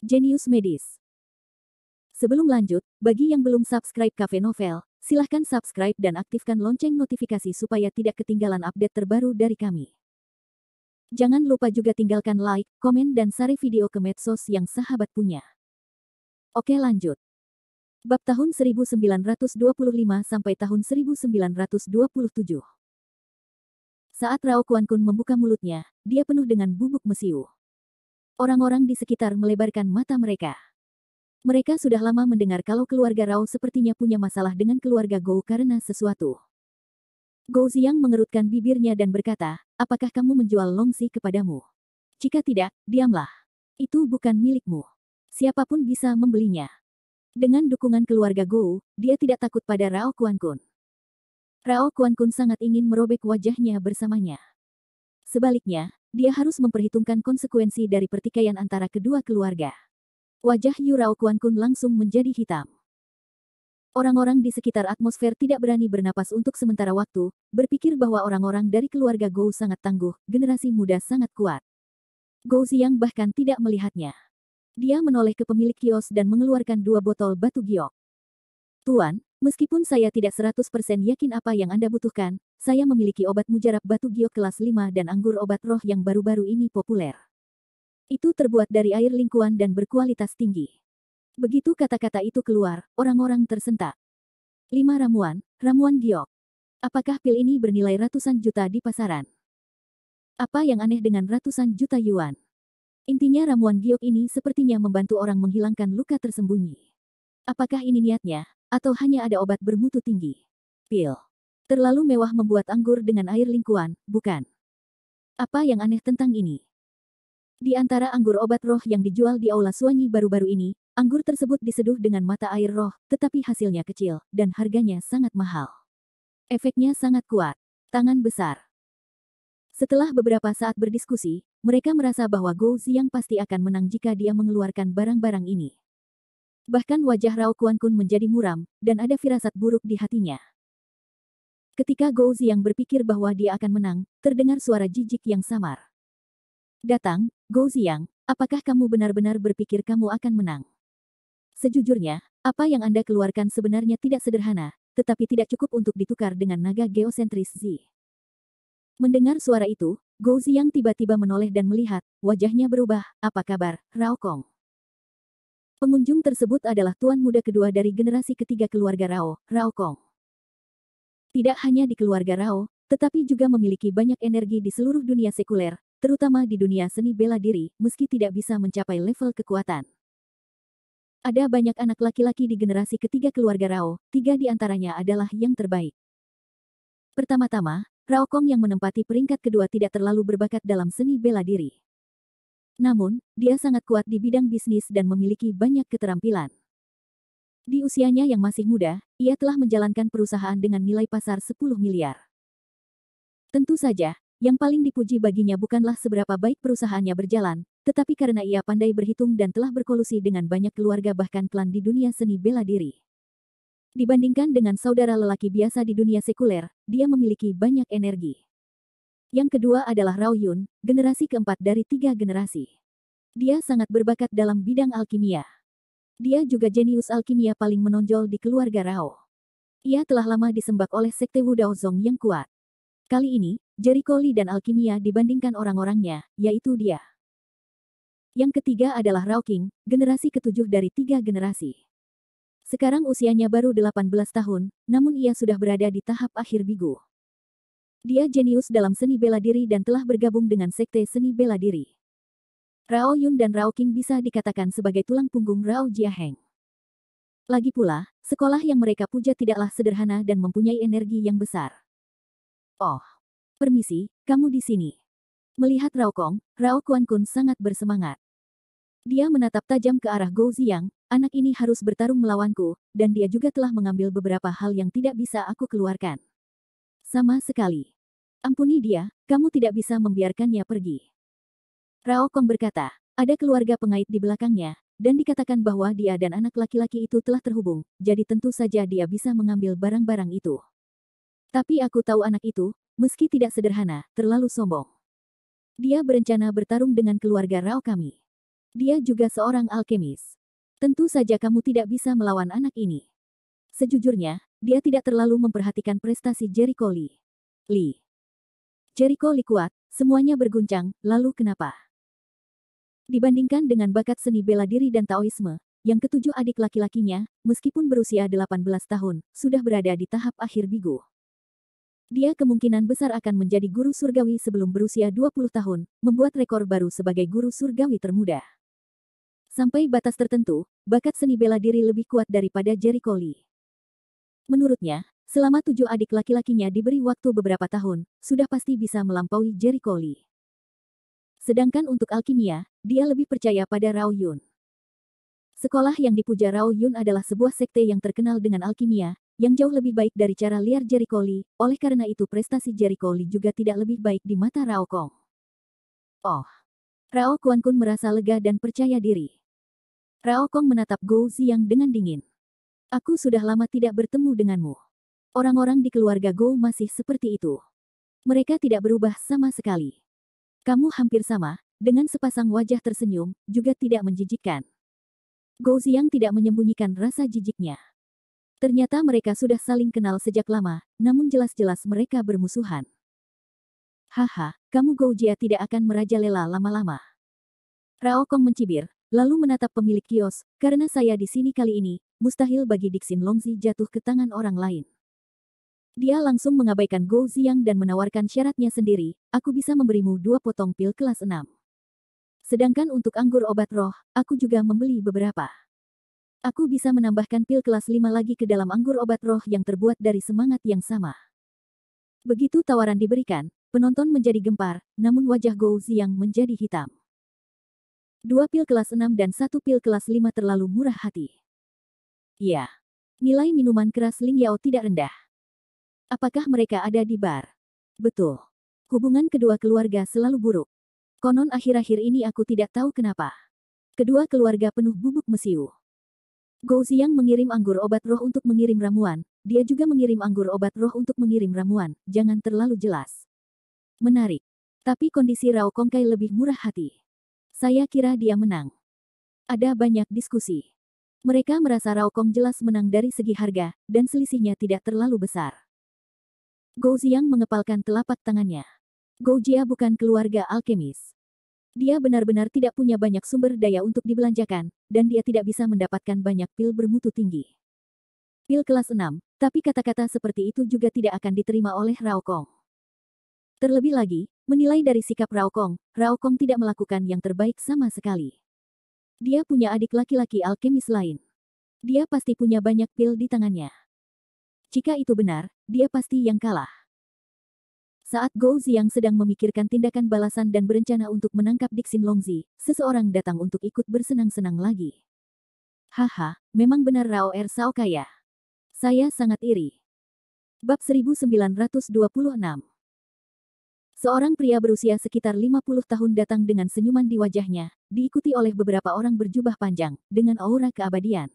Jenius Medis. Sebelum lanjut, bagi yang belum subscribe Cafe Novel, silahkan subscribe dan aktifkan lonceng notifikasi supaya tidak ketinggalan update terbaru dari kami. Jangan lupa juga tinggalkan like, komen dan share video ke medsos yang sahabat punya. Oke lanjut. Bab tahun 1925 sampai tahun 1927. Saat Rao Kuan Kun membuka mulutnya, dia penuh dengan bubuk mesiu. Orang-orang di sekitar melebarkan mata mereka. Mereka sudah lama mendengar kalau keluarga Rao sepertinya punya masalah dengan keluarga Gou karena sesuatu. Gou Xiang mengerutkan bibirnya dan berkata, apakah kamu menjual Longxi kepadamu? Jika tidak, diamlah. Itu bukan milikmu. Siapapun bisa membelinya. Dengan dukungan keluarga Gou, dia tidak takut pada Rao Kuan Kun. Rao Kuan Kun sangat ingin merobek wajahnya bersamanya. Sebaliknya, dia harus memperhitungkan konsekuensi dari pertikaian antara kedua keluarga. Wajah Yu Rao Kuan Kun langsung menjadi hitam. Orang-orang di sekitar atmosfer tidak berani bernapas untuk sementara waktu, berpikir bahwa orang-orang dari keluarga Gou sangat tangguh, generasi muda sangat kuat. Gou Xiang bahkan tidak melihatnya. Dia menoleh ke pemilik kios dan mengeluarkan 2 botol batu giok. Tuan, meskipun saya tidak 100% yakin apa yang Anda butuhkan, saya memiliki obat mujarab batu giok kelas 5 dan anggur obat roh yang baru-baru ini populer. Itu terbuat dari air lingkuan dan berkualitas tinggi. Begitu kata-kata itu keluar, orang-orang tersentak. 5 ramuan giok. Apakah pil ini bernilai ratusan juta di pasaran? Apa yang aneh dengan ratusan juta yuan? Intinya ramuan giok ini sepertinya membantu orang menghilangkan luka tersembunyi. Apakah ini niatnya, atau hanya ada obat bermutu tinggi? Pil. Terlalu mewah membuat anggur dengan air lingkuan, bukan? Apa yang aneh tentang ini? Di antara anggur obat roh yang dijual di Aula Suanyi baru-baru ini, anggur tersebut diseduh dengan mata air roh, tetapi hasilnya kecil, dan harganya sangat mahal. Efeknya sangat kuat. Tangan besar. Setelah beberapa saat berdiskusi, mereka merasa bahwa Gou Xiang pasti akan menang jika dia mengeluarkan barang-barang ini. Bahkan wajah Rao Kuan Kun menjadi muram, dan ada firasat buruk di hatinya. Ketika Gou Xiang berpikir bahwa dia akan menang, terdengar suara jijik yang samar. Datang, Gou Xiang, apakah kamu benar-benar berpikir kamu akan menang? Sejujurnya, apa yang Anda keluarkan sebenarnya tidak sederhana, tetapi tidak cukup untuk ditukar dengan naga geosentris Z. Mendengar suara itu, Gou Xiang tiba-tiba menoleh dan melihat, wajahnya berubah, apa kabar, Rao Kong? Pengunjung tersebut adalah tuan muda kedua dari generasi ketiga keluarga Rao, Rao Kong. Tidak hanya di keluarga Rao, tetapi juga memiliki banyak energi di seluruh dunia sekuler, terutama di dunia seni bela diri, meski tidak bisa mencapai level kekuatan. Ada banyak anak laki-laki di generasi ketiga keluarga Rao, 3 di antaranya adalah yang terbaik. Pertama-tama, Rao Kong yang menempati peringkat kedua tidak terlalu berbakat dalam seni bela diri. Namun, dia sangat kuat di bidang bisnis dan memiliki banyak keterampilan. Di usianya yang masih muda, ia telah menjalankan perusahaan dengan nilai pasar 10 miliar. Tentu saja, yang paling dipuji baginya bukanlah seberapa baik perusahaannya berjalan, tetapi karena ia pandai berhitung dan telah berkolusi dengan banyak keluarga bahkan klan di dunia seni bela diri. Dibandingkan dengan saudara lelaki biasa di dunia sekuler, dia memiliki banyak energi. Yang kedua adalah Rao Yun, generasi keempat dari 3 generasi. Dia sangat berbakat dalam bidang alkimia. Dia juga jenius alkimia paling menonjol di keluarga Rao. Ia telah lama disembah oleh sekte Wu Daozong yang kuat. Kali ini, Jericho Li dan alkimia dibandingkan orang-orangnya, yaitu dia. Yang ketiga adalah Rao King, generasi ketujuh dari 3 generasi. Sekarang usianya baru 18 tahun, namun ia sudah berada di tahap akhir bigu. Dia jenius dalam seni bela diri dan telah bergabung dengan sekte seni bela diri. Rao Yun dan Rao King bisa dikatakan sebagai tulang punggung Rao Jiaheng. Lagi pula, sekolah yang mereka puja tidaklah sederhana dan mempunyai energi yang besar. Oh, permisi, kamu di sini. Melihat Rao Kong, Rao Kuan Kun sangat bersemangat. Dia menatap tajam ke arah Gou Xiang, anak ini harus bertarung melawanku, dan dia juga telah mengambil beberapa hal yang tidak bisa aku keluarkan. Sama sekali. Ampuni dia, kamu tidak bisa membiarkannya pergi. Rao Kong berkata, ada keluarga pengait di belakangnya, dan dikatakan bahwa dia dan anak laki-laki itu telah terhubung, jadi tentu saja dia bisa mengambil barang-barang itu. Tapi aku tahu anak itu, meski tidak sederhana, terlalu sombong. Dia berencana bertarung dengan keluarga Rao kami. Dia juga seorang alkemis. Tentu saja kamu tidak bisa melawan anak ini. Sejujurnya, dia tidak terlalu memperhatikan prestasi Jericho Lee. Jericho Lee kuat, semuanya berguncang, lalu kenapa? Dibandingkan dengan bakat seni bela diri dan Taoisme, yang ketujuh adik laki-lakinya, meskipun berusia 18 tahun, sudah berada di tahap akhir bigu. Dia kemungkinan besar akan menjadi guru surgawi sebelum berusia 20 tahun, membuat rekor baru sebagai guru surgawi termuda. Sampai batas tertentu, bakat seni bela diri lebih kuat daripada Jericho Lee. Menurutnya, selama 7 adik laki-lakinya diberi waktu beberapa tahun, sudah pasti bisa melampaui Jericho Lee. Sedangkan untuk alkimia, dia lebih percaya pada Rao Yun. Sekolah yang dipuja Rao Yun adalah sebuah sekte yang terkenal dengan alkimia, yang jauh lebih baik dari cara liar Jericho Lee, oleh karena itu prestasi Jericho Lee juga tidak lebih baik di mata Rao Kong. Oh. Rao Kuan-kun merasa lega dan percaya diri. Rao Kong menatap Gou Ziyang dengan dingin. Aku sudah lama tidak bertemu denganmu. Orang-orang di keluarga Gou masih seperti itu. Mereka tidak berubah sama sekali. Kamu hampir sama, dengan sepasang wajah tersenyum, juga tidak menjijikkan. Gou Ziyang tidak menyembunyikan rasa jijiknya. Ternyata mereka sudah saling kenal sejak lama, namun jelas-jelas mereka bermusuhan. Haha, kamu Gou Jia tidak akan merajalela lama-lama. Rao Kong mencibir, lalu menatap pemilik kios, karena saya di sini kali ini, mustahil bagi Dixin Longzi jatuh ke tangan orang lain. Dia langsung mengabaikan Gou Ziyang dan menawarkan syaratnya sendiri, aku bisa memberimu 2 potong pil kelas 6. Sedangkan untuk anggur obat roh, aku juga membeli beberapa. Aku bisa menambahkan pil kelas 5 lagi ke dalam anggur obat roh yang terbuat dari semangat yang sama. Begitu tawaran diberikan, penonton menjadi gempar, namun wajah Gou Ziyang menjadi hitam. 2 pil kelas 6 dan 1 pil kelas 5 terlalu murah hati. Iya. Nilai minuman keras Ling Yao tidak rendah. Apakah mereka ada di bar? Betul. Hubungan kedua keluarga selalu buruk. Konon akhir-akhir ini aku tidak tahu kenapa. Kedua keluarga penuh bubuk mesiu. Gou Ziyang mengirim anggur obat roh untuk mengirim ramuan, dia juga mengirim anggur obat roh untuk mengirim ramuan, jangan terlalu jelas. Menarik. Tapi kondisi Rao Kongkai lebih murah hati. Saya kira dia menang. Ada banyak diskusi. Mereka merasa Rao Kong jelas menang dari segi harga, dan selisihnya tidak terlalu besar. Gou Ziyang mengepalkan telapak tangannya. Gou Jia bukan keluarga alkemis. Dia benar-benar tidak punya banyak sumber daya untuk dibelanjakan, dan dia tidak bisa mendapatkan banyak pil bermutu tinggi. Pil kelas 6, tapi kata-kata seperti itu juga tidak akan diterima oleh Rao Kong. Terlebih lagi, menilai dari sikap Rao Kong tidak melakukan yang terbaik sama sekali. Dia punya adik laki-laki alkemis lain. Dia pasti punya banyak pil di tangannya. Jika itu benar, dia pasti yang kalah. Saat Gou Ziyang sedang memikirkan tindakan balasan dan berencana untuk menangkap Dixin Longzi, seseorang datang untuk ikut bersenang-senang lagi. Haha, memang benar Rao Sao kaya. Saya sangat iri. Bab 1926. Seorang pria berusia sekitar 50 tahun datang dengan senyuman di wajahnya, diikuti oleh beberapa orang berjubah panjang, dengan aura keabadian.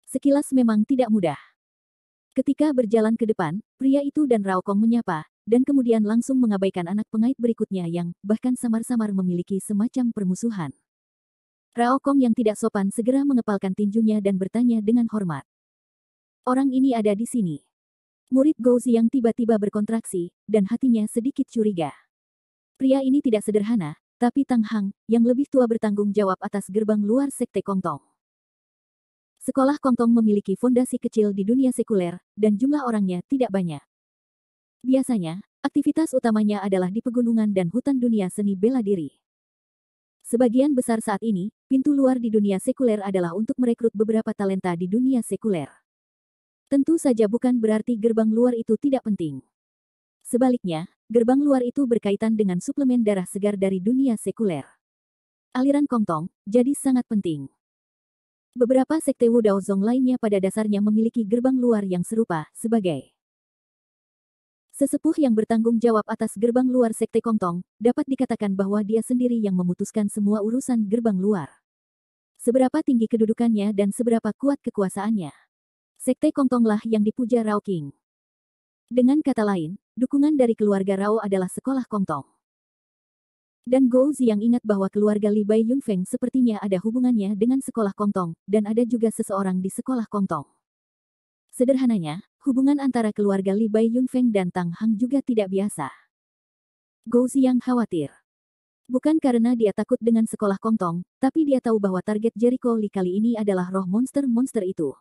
Sekilas memang tidak mudah. Ketika berjalan ke depan, pria itu dan Rao Kong menyapa, dan kemudian langsung mengabaikan anak pengait berikutnya yang, bahkan samar-samar memiliki semacam permusuhan. Rao Kong yang tidak sopan segera mengepalkan tinjunya dan bertanya dengan hormat. Orang ini ada di sini. Murid Gou Ziyang tiba-tiba berkontraksi, dan hatinya sedikit curiga. Pria ini tidak sederhana, tapi Tang Hang, yang lebih tua bertanggung jawab atas gerbang luar sekte Kongtong. Sekolah Kongtong memiliki fondasi kecil di dunia sekuler, dan jumlah orangnya tidak banyak. Biasanya, aktivitas utamanya adalah di pegunungan dan hutan dunia seni bela diri. Sebagian besar saat ini, pintu luar di dunia sekuler adalah untuk merekrut beberapa talenta di dunia sekuler. Tentu saja bukan berarti gerbang luar itu tidak penting. Sebaliknya, gerbang luar itu berkaitan dengan suplemen darah segar dari dunia sekuler. Aliran Kongtong, jadi sangat penting. Beberapa sekte Wu Daozong lainnya pada dasarnya memiliki gerbang luar yang serupa, sebagai sesepuh yang bertanggung jawab atas gerbang luar sekte Kongtong, dapat dikatakan bahwa dia sendiri yang memutuskan semua urusan gerbang luar. Seberapa tinggi kedudukannya dan seberapa kuat kekuasaannya. Sekte Kongtonglah yang dipuja Rao King. Dengan kata lain, dukungan dari keluarga Rao adalah sekolah Kongtong. Dan Gou Ziyang ingat bahwa keluarga Li Bai Yunfeng sepertinya ada hubungannya dengan sekolah Kongtong, dan ada juga seseorang di sekolah Kongtong. Sederhananya, hubungan antara keluarga Li Bai Yunfeng dan Tang Hang juga tidak biasa. Gou Ziyang khawatir. Bukan karena dia takut dengan sekolah Kongtong, tapi dia tahu bahwa target Jericho Li kali ini adalah roh monster-monster itu.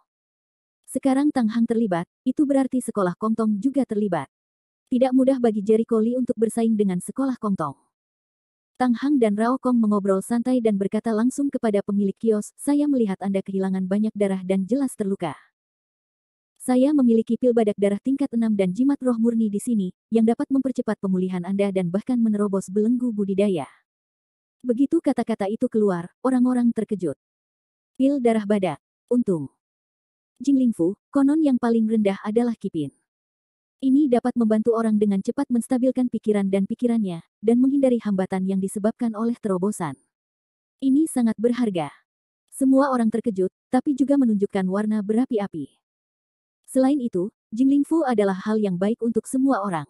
Sekarang Tang Hang terlibat, itu berarti sekolah Kongtong juga terlibat. Tidak mudah bagi Jericho Li untuk bersaing dengan sekolah Kongtong. Tang Hang dan Rao Kong mengobrol santai dan berkata langsung kepada pemilik kios, "Saya melihat Anda kehilangan banyak darah dan jelas terluka. Saya memiliki pil badak darah tingkat 6 dan jimat roh murni di sini, yang dapat mempercepat pemulihan Anda dan bahkan menerobos belenggu budidaya." Begitu kata-kata itu keluar, orang-orang terkejut. Pil darah badak. Untung. Jingling Fu, konon yang paling rendah adalah Kipin. Ini dapat membantu orang dengan cepat menstabilkan pikiran dan pikirannya, dan menghindari hambatan yang disebabkan oleh terobosan. Ini sangat berharga. Semua orang terkejut, tapi juga menunjukkan warna berapi-api. Selain itu, Jingling Fu adalah hal yang baik untuk semua orang.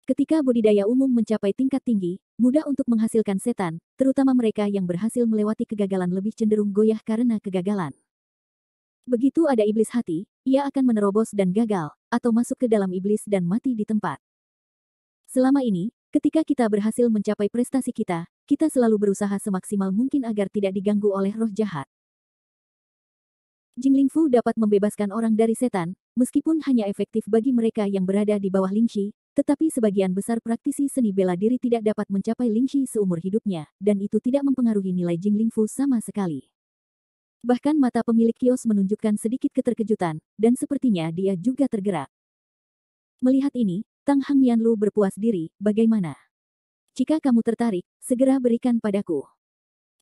Ketika budidaya umum mencapai tingkat tinggi, mudah untuk menghasilkan setan, terutama mereka yang berhasil melewati kegagalan lebih cenderung goyah karena kegagalan. Begitu ada iblis hati, ia akan menerobos dan gagal, atau masuk ke dalam iblis dan mati di tempat. Selama ini, ketika kita berhasil mencapai prestasi kita, kita selalu berusaha semaksimal mungkin agar tidak diganggu oleh roh jahat. Jingling Fu dapat membebaskan orang dari setan, meskipun hanya efektif bagi mereka yang berada di bawah Lingxi, tetapi sebagian besar praktisi seni bela diri tidak dapat mencapai Lingxi seumur hidupnya, dan itu tidak mempengaruhi nilai Jingling Fu sama sekali. Bahkan mata pemilik kios menunjukkan sedikit keterkejutan, dan sepertinya dia juga tergerak. Melihat ini, Tang Hang Mianlu berpuas diri, "Bagaimana? Jika kamu tertarik, segera berikan padaku."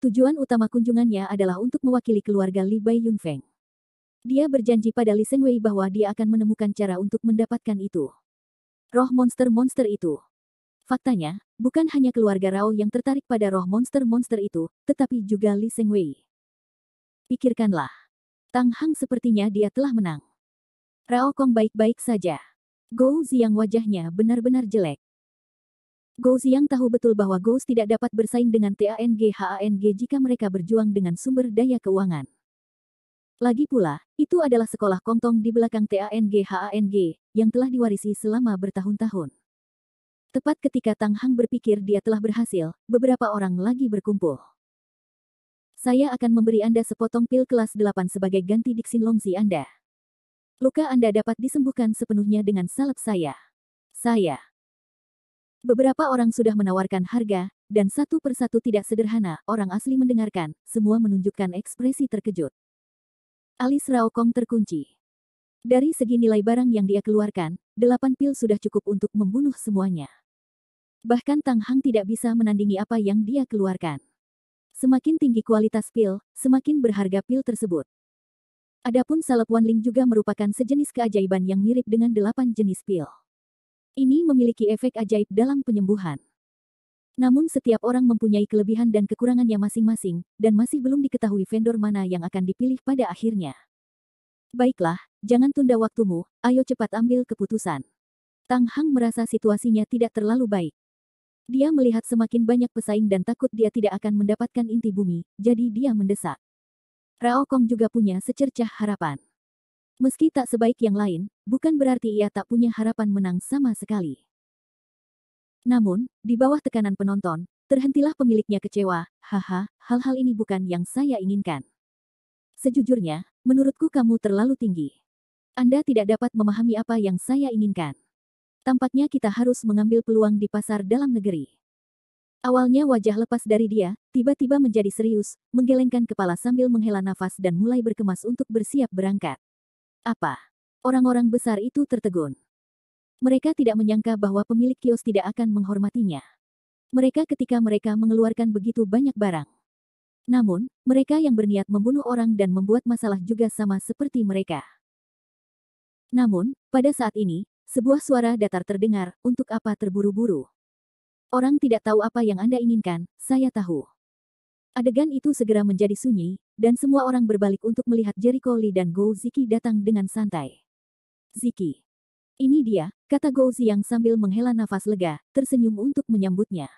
Tujuan utama kunjungannya adalah untuk mewakili keluarga Li Bai Yunfeng. Dia berjanji pada Li Sengwei bahwa dia akan menemukan cara untuk mendapatkan itu. Roh monster-monster itu. Faktanya, bukan hanya keluarga Rao yang tertarik pada roh monster-monster itu, tetapi juga Li Sengwei. Pikirkanlah. Tang Hang sepertinya dia telah menang. Rao Kong baik-baik saja. Gou Ziyang wajahnya benar-benar jelek. Gou Ziyang tahu betul bahwa Gous tidak dapat bersaing dengan TANG-HANG jika mereka berjuang dengan sumber daya keuangan. Lagi pula, itu adalah sekolah Kongtong di belakang TANG-HANG, yang telah diwarisi selama bertahun-tahun. Tepat ketika Tang Hang berpikir dia telah berhasil, beberapa orang lagi berkumpul. "Saya akan memberi Anda sepotong pil kelas 8 sebagai ganti Dixin Longzi Anda. Luka Anda dapat disembuhkan sepenuhnya dengan salep saya." Beberapa orang sudah menawarkan harga, dan satu persatu tidak sederhana, orang asli mendengarkan, semua menunjukkan ekspresi terkejut. Alis Rao Kong terkunci. Dari segi nilai barang yang dia keluarkan, 8 pil sudah cukup untuk membunuh semuanya. Bahkan Tang Hang tidak bisa menandingi apa yang dia keluarkan. Semakin tinggi kualitas pil, semakin berharga pil tersebut. Adapun salep Wanling juga merupakan sejenis keajaiban yang mirip dengan 8 jenis pil. Ini memiliki efek ajaib dalam penyembuhan. Namun setiap orang mempunyai kelebihan dan kekurangannya masing-masing, dan masih belum diketahui vendor mana yang akan dipilih pada akhirnya. Baiklah, jangan tunda waktumu, ayo cepat ambil keputusan. Tang Hang merasa situasinya tidak terlalu baik. Dia melihat semakin banyak pesaing dan takut dia tidak akan mendapatkan inti bumi, jadi dia mendesak. Rao Kong juga punya secercah harapan. Meski tak sebaik yang lain, bukan berarti ia tak punya harapan menang sama sekali. Namun, di bawah tekanan penonton, terhentilah pemiliknya kecewa, "Haha, hal-hal ini bukan yang saya inginkan. Sejujurnya, menurutku kamu terlalu tinggi. Anda tidak dapat memahami apa yang saya inginkan. Tampaknya kita harus mengambil peluang di pasar dalam negeri." Awalnya wajah lepas dari dia, tiba-tiba menjadi serius, menggelengkan kepala sambil menghela nafas dan mulai berkemas untuk bersiap berangkat. "Apa?" Orang-orang besar itu tertegun. Mereka tidak menyangka bahwa pemilik kios tidak akan menghormatinya. Ketika mereka mengeluarkan begitu banyak barang. Namun, mereka yang berniat membunuh orang dan membuat masalah juga sama seperti mereka. Namun, pada saat ini, sebuah suara datar terdengar, "Untuk apa terburu-buru? Orang tidak tahu apa yang Anda inginkan, saya tahu." Adegan itu segera menjadi sunyi, dan semua orang berbalik untuk melihat Jericho Li dan Gou Ziki datang dengan santai. "Ziki. Ini dia," kata Gou Ziyang sambil menghela nafas lega, tersenyum untuk menyambutnya.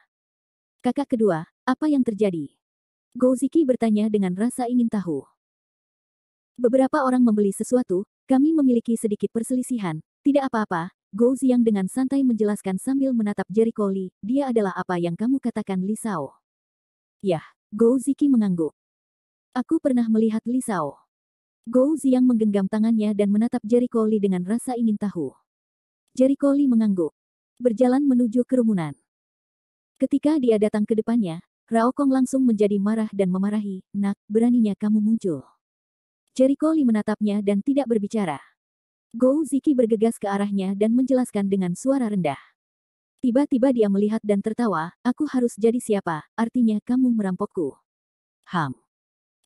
Kakak kedua, apa yang terjadi? Gou Ziki bertanya dengan rasa ingin tahu. Beberapa orang membeli sesuatu, kami memiliki sedikit perselisihan. Tidak apa-apa, Gou Ziang dengan santai menjelaskan sambil menatap Jericho Li. Dia adalah apa yang kamu katakan Li Shao. Yah, Gou Ziki mengangguk. Aku pernah melihat Li Shao. Gou Ziang menggenggam tangannya dan menatap Jericho Li dengan rasa ingin tahu. Jericho Li mengangguk. Berjalan menuju kerumunan. Ketika dia datang ke depannya, Rao Kong langsung menjadi marah dan memarahi. Nak, beraninya kamu muncul. Jericho Li menatapnya dan tidak berbicara. Gou Ziki bergegas ke arahnya dan menjelaskan dengan suara rendah. Tiba-tiba dia melihat dan tertawa, aku harus jadi siapa, artinya kamu merampokku.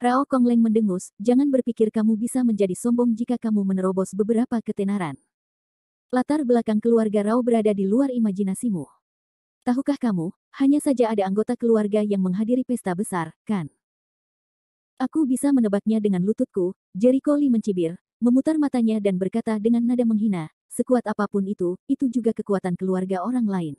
Rao Kong Leng mendengus, jangan berpikir kamu bisa menjadi sombong jika kamu menerobos beberapa ketenaran. Latar belakang keluarga Rao berada di luar imajinasimu. Tahukah kamu, hanya saja ada anggota keluarga yang menghadiri pesta besar, kan? Aku bisa menebaknya dengan lututku, Jericho Li mencibir, memutar matanya dan berkata dengan nada menghina, sekuat apapun itu juga kekuatan keluarga orang lain.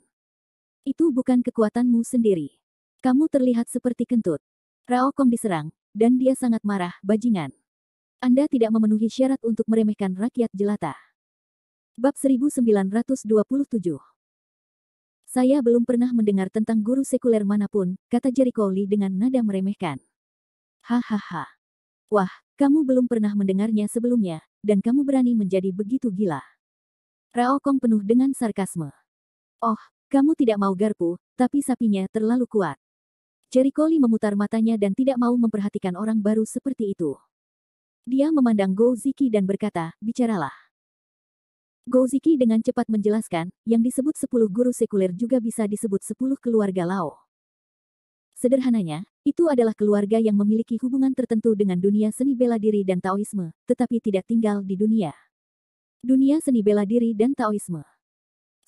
Itu bukan kekuatanmu sendiri. Kamu terlihat seperti kentut. Rao Kong diserang, dan dia sangat marah, bajingan. Anda tidak memenuhi syarat untuk meremehkan rakyat jelata. Bab 1927. Saya belum pernah mendengar tentang guru sekuler manapun, kata Jericho Li dengan nada meremehkan. Hahaha. Wah, kamu belum pernah mendengarnya sebelumnya, dan kamu berani menjadi begitu gila. Rao Kong penuh dengan sarkasme. Oh, kamu tidak mau garpu, tapi sapinya terlalu kuat. Jericho Li memutar matanya dan tidak mau memperhatikan orang baru seperti itu. Dia memandang Gou Ziki dan berkata, bicaralah. Gou Ziki dengan cepat menjelaskan, yang disebut 10 guru sekuler juga bisa disebut 10 keluarga Lao. Sederhananya, itu adalah keluarga yang memiliki hubungan tertentu dengan dunia seni bela diri dan Taoisme, tetapi tidak tinggal di dunia seni bela diri dan Taoisme.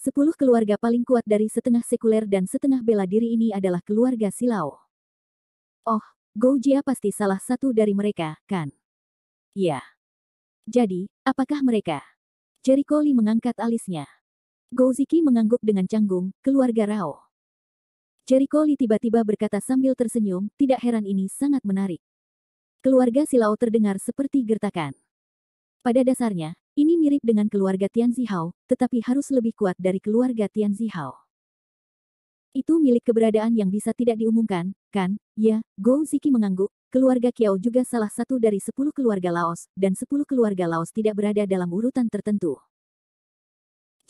10 keluarga paling kuat dari setengah sekuler dan setengah bela diri ini adalah keluarga Silao. Oh, Gou Jia pasti salah satu dari mereka, kan? Ya. Jadi, apakah mereka? Jericho Li mengangkat alisnya. Gou Ziki mengangguk dengan canggung, keluarga Rao. Jericho Li tiba-tiba berkata sambil tersenyum, tidak heran ini sangat menarik. Keluarga Silao terdengar seperti gertakan. Pada dasarnya, ini mirip dengan keluarga Tian Zihao, tetapi harus lebih kuat dari keluarga Tian Zihao. Itu milik keberadaan yang bisa tidak diumumkan, kan? Ya, Gou Ziki mengangguk, keluarga Kiao juga salah satu dari 10 keluarga Laos, dan 10 keluarga Laos tidak berada dalam urutan tertentu.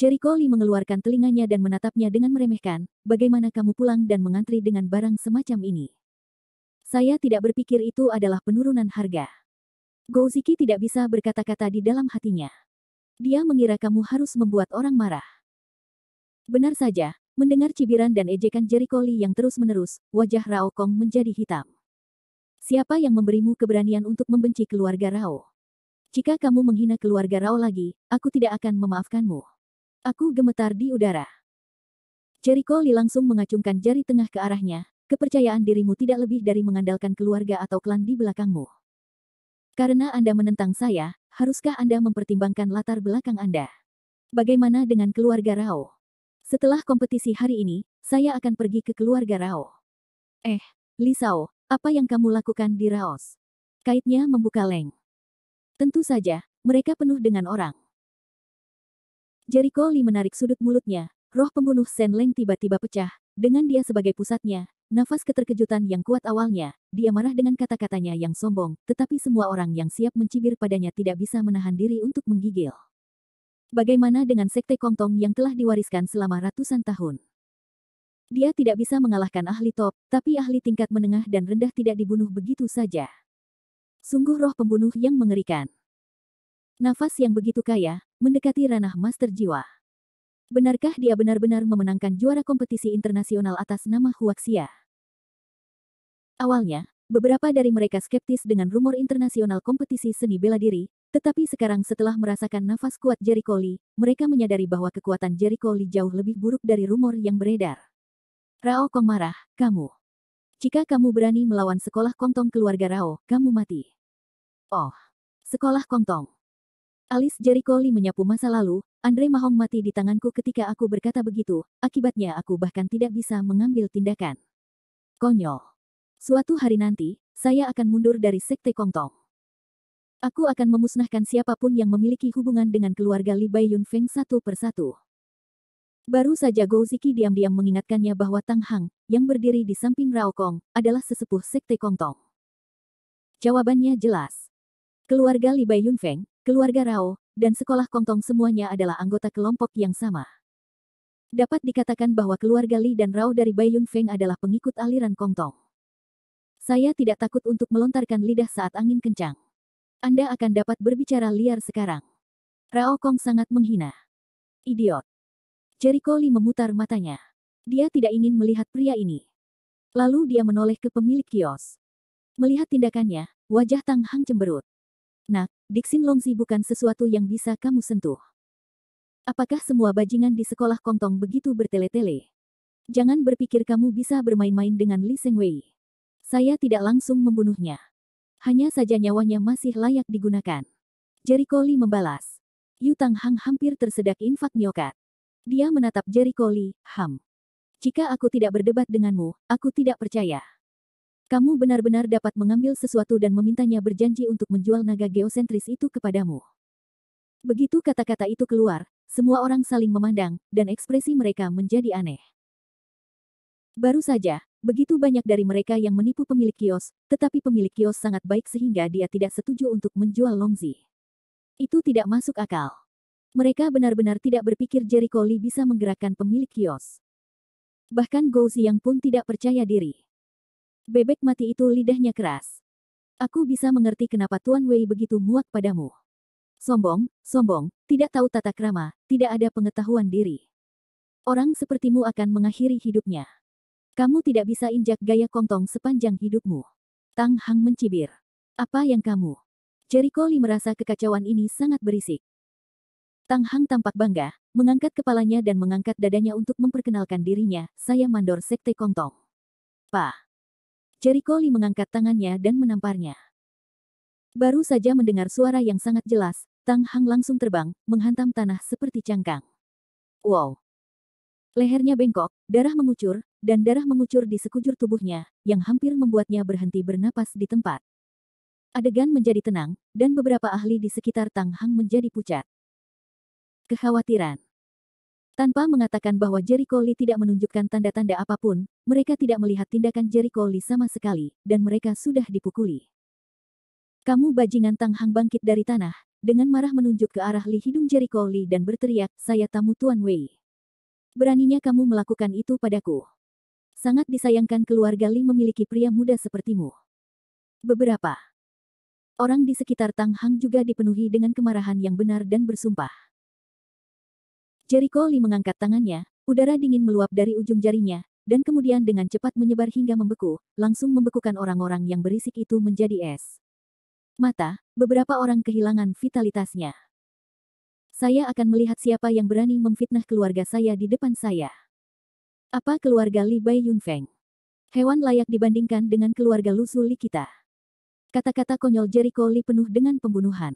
Jericho Li mengeluarkan telinganya dan menatapnya dengan meremehkan, bagaimana kamu pulang dan mengantri dengan barang semacam ini? Saya tidak berpikir itu adalah penurunan harga. Gou Ziki tidak bisa berkata-kata di dalam hatinya. Dia mengira kamu harus membuat orang marah. Benar saja, mendengar cibiran dan ejekan Jericho Li yang terus-menerus, wajah Rao Kong menjadi hitam. Siapa yang memberimu keberanian untuk membenci keluarga Rao? Jika kamu menghina keluarga Rao lagi, aku tidak akan memaafkanmu. Aku gemetar di udara. Jericho Li langsung mengacungkan jari tengah ke arahnya, kepercayaan dirimu tidak lebih dari mengandalkan keluarga atau klan di belakangmu. Karena Anda menentang saya, haruskah Anda mempertimbangkan latar belakang Anda? Bagaimana dengan keluarga Rao? Setelah kompetisi hari ini, saya akan pergi ke keluarga Rao. Li Shao, apa yang kamu lakukan di Raos? Kaitnya membuka leng. Tentu saja, mereka penuh dengan orang. Jericho Li menarik sudut mulutnya, roh pembunuh Shen Leng tiba-tiba pecah, dengan dia sebagai pusatnya, nafas keterkejutan yang kuat awalnya, dia marah dengan kata-katanya yang sombong, tetapi semua orang yang siap mencibir padanya tidak bisa menahan diri untuk menggigil. Bagaimana dengan Sekte Kongtong yang telah diwariskan selama ratusan tahun? Dia tidak bisa mengalahkan ahli top, tapi ahli tingkat menengah dan rendah tidak dibunuh begitu saja. Sungguh roh pembunuh yang mengerikan. Nafas yang begitu kaya, mendekati ranah master jiwa. Benarkah dia benar-benar memenangkan juara kompetisi internasional atas nama Huaxia? Awalnya, beberapa dari mereka skeptis dengan rumor internasional kompetisi seni bela diri, tetapi sekarang setelah merasakan nafas kuat Jericho Li, mereka menyadari bahwa kekuatan Jericho Li jauh lebih buruk dari rumor yang beredar. Rao Kong marah, kamu. Jika kamu berani melawan sekolah Kongtong keluarga Rao, kamu mati. Oh, sekolah Kongtong. Alis Jericho Li menyapu masa lalu, Andre Mahong mati di tanganku ketika aku berkata begitu, akibatnya aku bahkan tidak bisa mengambil tindakan. Konyol. Suatu hari nanti, saya akan mundur dari Sekte Kongtong. Aku akan memusnahkan siapapun yang memiliki hubungan dengan keluarga Li Bai Yunfeng satu persatu. Baru saja Gou Ziki diam-diam mengingatkannya bahwa Tang Hang, yang berdiri di samping Rao Kong, adalah sesepuh Sekte Kongtong. Jawabannya jelas. Keluarga Li Bai Yunfeng, keluarga Rao, dan sekolah Kongtong semuanya adalah anggota kelompok yang sama. Dapat dikatakan bahwa keluarga Li dan Rao dari Bai Yunfeng adalah pengikut aliran Kongtong. Saya tidak takut untuk melontarkan lidah saat angin kencang. Anda akan dapat berbicara liar sekarang. Rao Kong sangat menghina. Idiot. Jericho Lee memutar matanya. Dia tidak ingin melihat pria ini. Lalu dia menoleh ke pemilik kios. Melihat tindakannya, wajah Tang Hang cemberut. Nak, Dixin Longzi bukan sesuatu yang bisa kamu sentuh. Apakah semua bajingan di sekolah Kongtong begitu bertele-tele? Jangan berpikir kamu bisa bermain-main dengan Li Sengwei. Saya tidak langsung membunuhnya. Hanya saja nyawanya masih layak digunakan. Jericho Lee membalas. Yu Tang Hang hampir tersedak infak miokat. Dia menatap Jericho Lee, Jika aku tidak berdebat denganmu, aku tidak percaya. Kamu benar-benar dapat mengambil sesuatu dan memintanya berjanji untuk menjual naga geosentris itu kepadamu. Begitu kata-kata itu keluar, semua orang saling memandang, dan ekspresi mereka menjadi aneh. Baru saja, begitu banyak dari mereka yang menipu pemilik kios, tetapi pemilik kios sangat baik sehingga dia tidak setuju untuk menjual Longzi. Itu tidak masuk akal. Mereka benar-benar tidak berpikir Jericho Lee bisa menggerakkan pemilik kios. Bahkan Gou Ziyang pun tidak percaya diri. Bebek mati itu lidahnya keras. Aku bisa mengerti kenapa Tuan Wei begitu muak padamu. Sombong, tidak tahu tata krama, tidak ada pengetahuan diri. Orang sepertimu akan mengakhiri hidupnya. Kamu tidak bisa injak gaya Kongtong sepanjang hidupmu. Tang Hang mencibir. Apa yang kamu? Jericho Lee merasa kekacauan ini sangat berisik. Tang Hang tampak bangga, mengangkat kepalanya dan mengangkat dadanya untuk memperkenalkan dirinya, saya mandor Sekte Kongtong. Pak. Jericho Lee mengangkat tangannya dan menamparnya. Baru saja mendengar suara yang sangat jelas, Tang Hang langsung terbang, menghantam tanah seperti cangkang. Wow. Lehernya bengkok, darah mengucur, dan darah mengucur di sekujur tubuhnya, yang hampir membuatnya berhenti bernapas di tempat. Adegan menjadi tenang, dan beberapa ahli di sekitar Tang Hang menjadi pucat. Kekhawatiran. Tanpa mengatakan bahwa Jericho Lee tidak menunjukkan tanda-tanda apapun, mereka tidak melihat tindakan Jericho Lee sama sekali, dan mereka sudah dipukuli. Kamu bajingan. Tang Hang bangkit dari tanah, dengan marah menunjuk ke arah Li hidung Jericho Lee dan berteriak, saya tamu Tuan Wei. Beraninya kamu melakukan itu padaku. Sangat disayangkan keluarga Li memiliki pria muda sepertimu. Beberapa orang di sekitar Tang Hang juga dipenuhi dengan kemarahan yang benar dan bersumpah. Jericho Lee mengangkat tangannya, udara dingin meluap dari ujung jarinya, dan kemudian dengan cepat menyebar hingga membeku, langsung membekukan orang-orang yang berisik itu menjadi es. Mata, beberapa orang kehilangan vitalitasnya. Saya akan melihat siapa yang berani memfitnah keluarga saya di depan saya. Apa keluarga Li Bai Yunfeng? Hewan layak dibandingkan dengan keluarga Lu Su Li kita. Kata-kata konyol Jericho Lee penuh dengan pembunuhan.